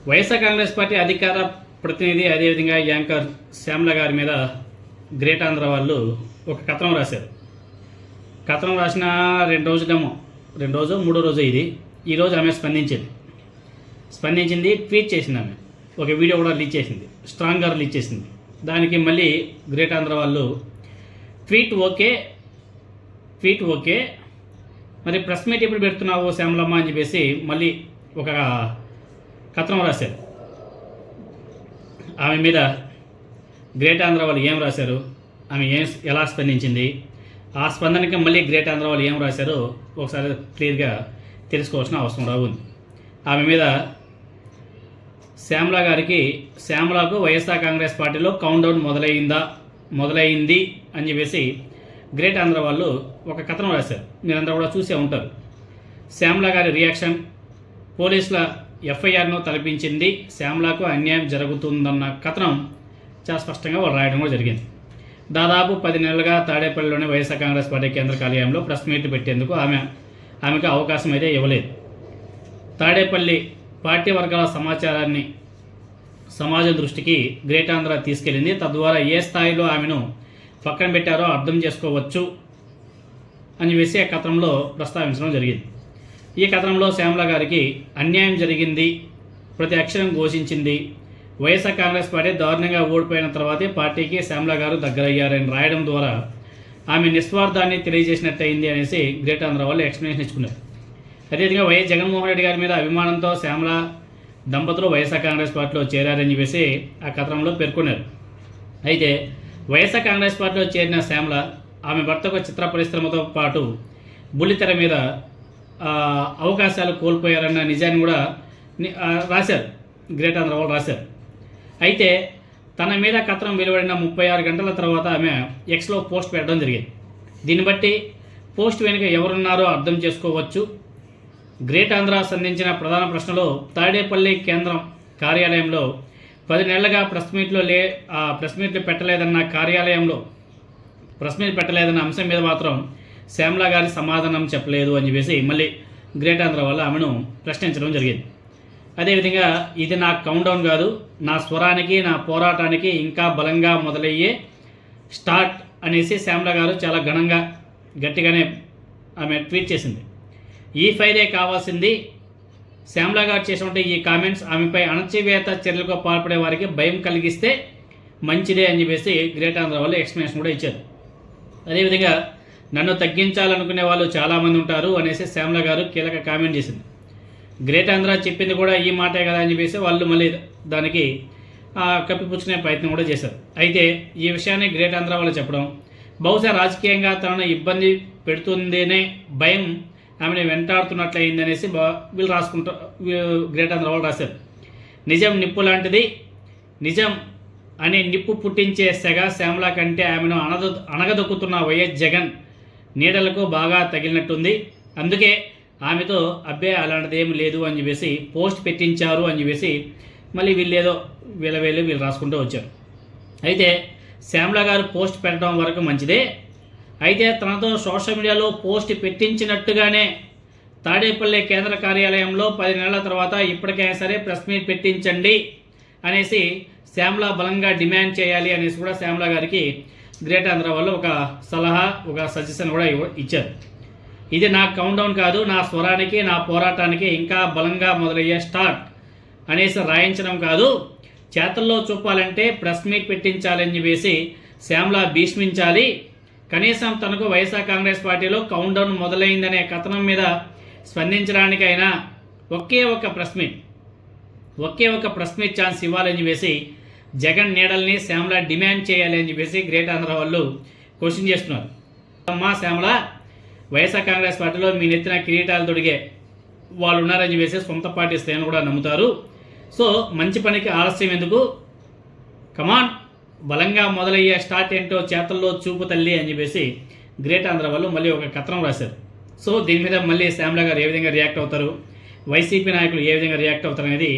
YSR Congress party అధికార ప్రతినిధి అదేవిధంగా యాంకర్ శ్యామల గారి మీద గ్రేట్ ఆంధ్ర వాళ్ళు ఒక కథనం రాశారు. కథనం రాసిన 2 రోజులేమో, 2 రోజు 3 రోజు ఈరోజు ఆమె స్పందించింది, ట్వీట్ చేసింది. ఆమె ఒక వీడియో కూడా రిలీజ్ చేసింది, స్ట్రాంగ్గా రిలీజ్ చేసింది. దానికి మళ్ళీ గ్రేట్ ఆంధ్ర వాళ్ళు ట్వీట్ ఓకే మరి ప్రెస్ మీట్ ఎప్పుడు పెడుతున్నావు శ్యామలమ్మ అని చెప్పేసి మళ్ళీ ఒక కథనం రాశారు. ఆమె మీద గ్రేట్ ఆంధ్ర వాళ్ళు ఏం రాశారు, ఆమె ఎలా స్పందించింది, ఆ స్పందనకి మళ్ళీ గ్రేట్ ఆంధ్ర వాళ్ళు ఏం రాశారో ఒకసారి క్లియర్గా తెలుసుకోవాల్సిన అవసరం రావుంది. ఆమె మీద శ్యామలకు వైఎస్ఆర్ కాంగ్రెస్ పార్టీలో కౌంట్డౌన్ మొదలైంది అని చెప్పేసి గ్రేట్ ఆంధ్ర వాళ్ళు ఒక కథనం రాశారు. మీరందరూ కూడా చూసే ఉంటారు. శ్యామల గారి రియాక్షన్, పోలీసుల ఎఫ్ఐఆర్ను తలపించింది, శ్యామలకు అన్యాయం జరుగుతుందన్న కథనం చాలా స్పష్టంగా వాళ్ళు రాయడం కూడా జరిగింది. దాదాపు 10 నెలలుగా తాడేపల్లిలోని వైఎస్ఆర్ కాంగ్రెస్ పార్టీ కేంద్ర కార్యాలయంలో ప్రెస్ మీట్ పెట్టేందుకు ఆమెకు అవకాశం అయితే ఇవ్వలేదు. తాడేపల్లి పార్టీ వర్గాల సమాచారాన్ని సమాజం దృష్టికి గ్రేట్ ఆంధ్ర తీసుకెళ్లింది. తద్వారా ఏ స్థాయిలో ఆమెను పక్కన పెట్టారో అర్థం చేసుకోవచ్చు అని వేసి ఆ కథనంలో ప్రస్తావించడం జరిగింది. ఈ కథనంలో శ్యామల గారికి అన్యాయం జరిగింది, ప్రతి అక్షరం ఘోషించింది, వైఎస్ఆర్ కాంగ్రెస్ పార్టీ దారుణంగా ఓడిపోయిన తర్వాతే పార్టీకి శ్యామల గారు దగ్గరయ్యారని రాయడం ద్వారా ఆమె నిస్వార్థాన్ని తెలియజేసినట్టయింది అనేసి గ్రేట్ ఆంధ్ర వాళ్ళు ఎక్స్ప్లెనేషన్ ఇచ్చుకున్నారు. అదేవిధంగా వైఎస్ జగన్మోహన్ రెడ్డి గారి మీద అభిమానంతో శ్యామల దంపతులు వైఎస్ఆర్ కాంగ్రెస్ పార్టీలో చేరారని చెప్పేసి ఆ కథనంలో పేర్కొన్నారు. అయితే వైఎస్ఆర్ కాంగ్రెస్ పార్టీలో చేరిన శ్యామల ఆమె భర్తకు చిత్ర పరిశ్రమతో పాటు బుల్లితెర మీద అవకాశాలు కోల్పోయారన్న నిజాన్ని కూడా రాశారు, గ్రేట్ ఆంధ్ర వాళ్ళు రాశారు. అయితే తన మీద కథనం వెలువడిన 36 గంటల తర్వాత ఆమె ఎక్స్లో పోస్ట్ పెట్టడం జరిగింది. దీన్ని బట్టి పోస్ట్ వెనుక ఎవరున్నారో అర్థం చేసుకోవచ్చు. గ్రేట్ ఆంధ్ర సంధించిన ప్రధాన ప్రశ్నలో తాడేపల్లి కేంద్రం కార్యాలయంలో 10 నెలలుగా ప్రెస్ మీట్లు పెట్టలేదన్న అంశం మీద మాత్రం శ్యామల గారి సమాధానం చెప్పలేదు అని చెప్పేసి మళ్ళీ గ్రేట్ ఆంధ్ర వల్ల ఆమెను ప్రశ్నించడం జరిగింది. అదేవిధంగా ఇది నా కౌంట్డౌన్ కాదు, నా స్వరానికి నా పోరాటానికి ఇంకా బలంగా మొదలయ్యే స్టార్ట్ అనేసి శ్యామల గారు చాలా గట్టిగానే ఆమె ట్వీట్ చేసింది. ఈ ఫైరే కావాల్సింది. శ్యామల గారు చేసినటువంటి ఈ కామెంట్స్ ఆమెపై అణచివేత చర్యలకు పాల్పడే వారికి భయం కలిగిస్తే మంచిదే అని చెప్పేసి గ్రేట్ ఆంధ్ర వాళ్ళు ఎక్స్ప్లెనేషన్ కూడా ఇచ్చారు. అదేవిధంగా నన్ను తగ్గించాలనుకునే వాళ్ళు చాలామంది ఉంటారు అనేసి శ్యామల గారు కీలక కామెంట్ చేసింది. గ్రేట్ ఆంధ్ర చెప్పింది కూడా ఈ మాటే కదా అని చెప్పేసి వాళ్ళు మళ్ళీ దానికి కప్పిపుచ్చుకునే ప్రయత్నం కూడా చేశారు. అయితే ఈ విషయాన్ని గ్రేట్ ఆంధ్ర వాళ్ళు చెప్పడం బహుశా రాజకీయంగా తనను ఇబ్బంది పెడుతుందనే భయం ఆమెను వెంటాడుతున్నట్లయిందనేసి గ్రేట్ ఆంధ్ర వాళ్ళు రాశారు. నిజం నిప్పు లాంటిది, నిజం అనే నిప్పు పుట్టించే సెగ శ్యామల కంటే ఆమెను అణగదొక్కుతున్న వైఎస్ జగన్ నీడలకు బాగా తగిలినట్టుంది. అందుకే ఆమెతో అబ్బే అలాంటిది ఏమి లేదు అని చెప్పేసి పోస్ట్ పెట్టించారు అని చెప్పేసి మళ్ళీ వీళ్ళు రాసుకుంటూ వచ్చారు. అయితే శ్యామల గారు పోస్ట్ పెట్టడం వరకు మంచిదే. అయితే తనతో సోషల్ మీడియాలో పోస్ట్ పెట్టించినట్టుగానే తాడేపల్లి కేంద్ర కార్యాలయంలో 10 నెలల తర్వాత ఇప్పటికైనా సరే ప్రెస్ మీట్ పెట్టించండి అనేసి శ్యామల బలంగా డిమాండ్ చేయాలి అనేసి కూడా శ్యామల గారికి గ్రేట్ ఆంధ్ర వాళ్ళు ఒక సలహా, ఒక సజెషన్ కూడా ఇచ్చారు. ఇది నా కౌంట్డౌన్ కాదు, నా స్వరానికి నా పోరాటానికి ఇంకా బలంగా మొదలయ్యే స్టార్ట్ అనేసి రాయించడం కాదు, చేతల్లో చూపాలంటే ప్రెస్ మీట్ పెట్టించాలని చెప్పేసి శ్యామల భీష్మించాలి. కనీసం తనకు వైఎస్ఆర్ కాంగ్రెస్ పార్టీలో కౌంట్డౌన్ మొదలైందనే కథనం మీద స్పందించడానికైనా ఒకే ఒక ప్రెస్ మీట్ ఛాన్స్ ఇవ్వాలని చెప్పేసి జగన్ నీడల్ని శ్యామల డిమాండ్ చేయాలి అని చెప్పేసి గ్రేట్ ఆంధ్ర వాళ్ళు క్వశ్చన్ చేస్తున్నారు. అమ్మా శ్యామల, వైఎస్ఆర్ కాంగ్రెస్ పార్టీలో మీ నెత్తిన కిరీటాలు తొడిగే వాళ్ళు ఉన్నారని చెప్పేసి సొంత పార్టీ శ్రేణులు కూడా నమ్ముతారు. సో మంచి పనికి ఆలస్యం ఎందుకు, కమాన్ బలంగా మొదలయ్యే స్టార్ట్ ఏంటో చేతల్లో చూపు తల్లి అని చెప్పేసి గ్రేట్ ఆంధ్ర వాళ్ళు మళ్ళీ ఒక కథనం రాశారు. సో దీని మీద మళ్ళీ శ్యామల గారు ఏ విధంగా రియాక్ట్ అవుతారు, వైసీపీ నాయకులు ఏ విధంగా రియాక్ట్ అవుతారు అనేది